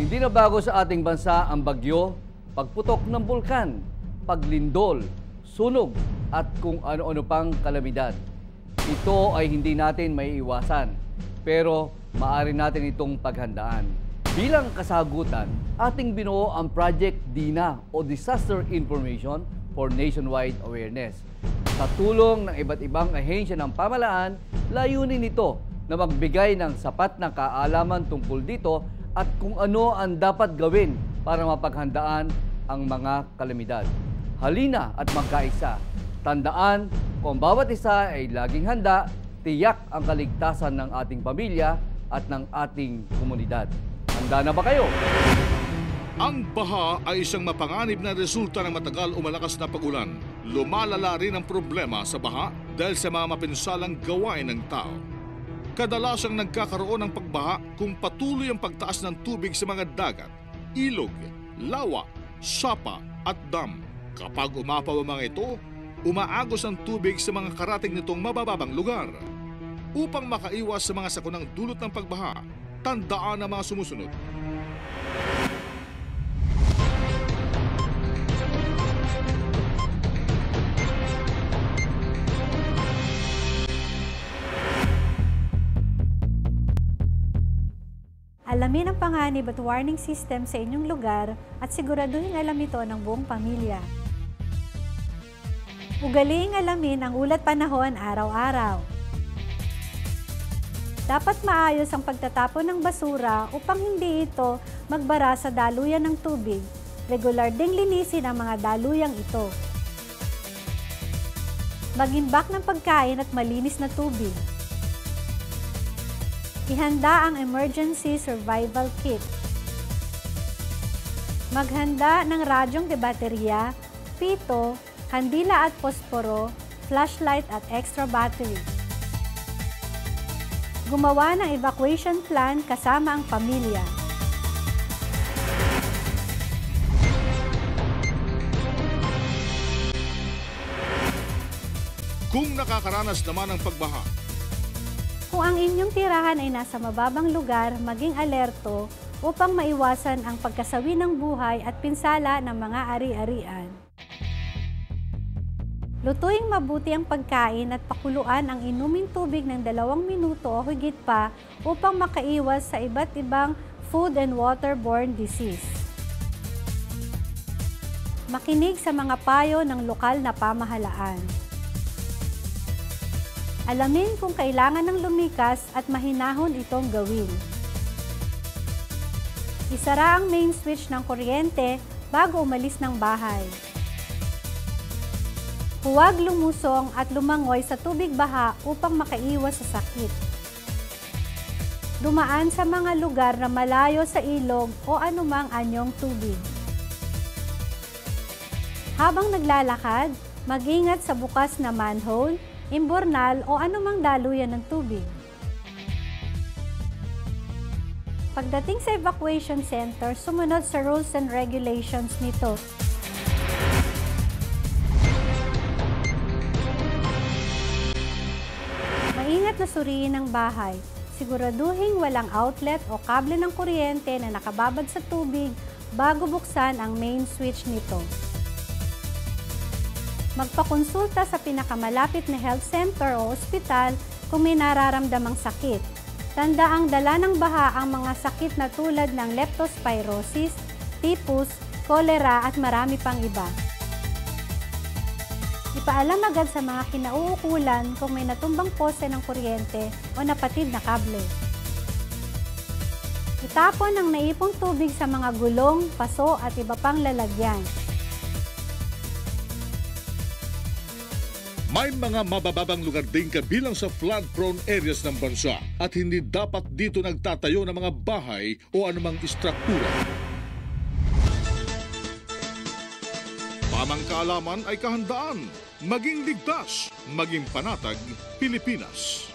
Hindi na bago sa ating bansa ang bagyo, pagputok ng bulkan, paglindol, sunog at kung ano-ano pang kalamidad. Ito ay hindi natin maiiwasan, pero maaari natin itong paghandaan. Bilang kasagutan, ating binuo ang Project DINA o Disaster Information for Nationwide Awareness. Sa tulong ng iba't ibang ahensya ng pamahalaan, layunin nito na magbigay ng sapat na kaalaman tungkol dito at kung ano ang dapat gawin para mapaghandaan ang mga kalamidad. Halina at magkaisa. Tandaan, kung bawat isa ay laging handa, tiyak ang kaligtasan ng ating pamilya at ng ating komunidad. Handa na ba kayo? Ang baha ay isang mapanganib na resulta ng matagal o malakas na pag-ulan. Lumalala rin ang problema sa baha dahil sa mga mapinsalang gawain ng tao. Kadalasang nagkakaroon ng pagbaha kung patuloy ang pagtaas ng tubig sa mga dagat, ilog, lawa, sapa at dam. Kapag umapaw ang mga ito, umaagos ang tubig sa mga karating nitong mabababang lugar. Upang makaiwas sa mga sakunang dulot ng pagbaha, tandaan ang mga sumusunod. Alamin ang panganib at warning system sa inyong lugar at siguraduhin alam ito ng buong pamilya. Ugaliing alamin ang ulat panahon araw-araw. Dapat maayos ang pagtatapon ng basura upang hindi ito magbara sa daluyan ng tubig. Regular ding linisin ang mga daluyang ito. Mag-imbak ng pagkain at malinis na tubig. Ihanda ang emergency survival kit. Maghanda ng radyong de baterya, pito, kandila at posporo, flashlight at extra battery. Gumawa ng evacuation plan kasama ang pamilya. Kung nakakaranas naman ng pagbaha, Kung ang inyong tirahan ay nasa mababang lugar, maging alerto upang maiwasan ang pagkasawi ng buhay at pinsala ng mga ari-arian. Lutuing mabuti ang pagkain at pakuluan ang inuming tubig ng 2 minuto o higit pa upang makaiwas sa iba't ibang food and waterborne disease. Makinig sa mga payo ng lokal na pamahalaan. Alamin kung kailangan ng lumikas at mahinahon itong gawin. Isara ang main switch ng kuryente bago umalis ng bahay. Huwag lumusong at lumangoy sa tubig baha upang makaiwas sa sakit. Dumaan sa mga lugar na malayo sa ilog o anumang anyong tubig. Habang naglalakad, mag-ingat sa bukas na manhole, imbornal o anumang daluyan ng tubig. Pagdating sa evacuation center, sumunod sa rules and regulations nito. Maingat na suriin ang bahay. Siguraduhin walang outlet o kable ng kuryente na nakababad sa tubig bago buksan ang main switch nito. Magpakonsulta sa pinakamalapit na health center o ospital kung may nararamdamang sakit. Tandaang dala ng baha ang mga sakit na tulad ng leptospirosis, typhus, cholera at marami pang iba. Ipaalam agad sa mga kinauukulan kung may natumbang pose ng kuryente o napatid na kable. Itapon ang naipong tubig sa mga gulong, paso at iba pang lalagyan. may mga mabababang lugar din kabilang sa flood-prone areas ng bansa at hindi dapat dito nagtatayo ng mga bahay o anumang istruktura. Tamang kaalaman ay kahandaan, maging ligtas, maging panatag, Pilipinas.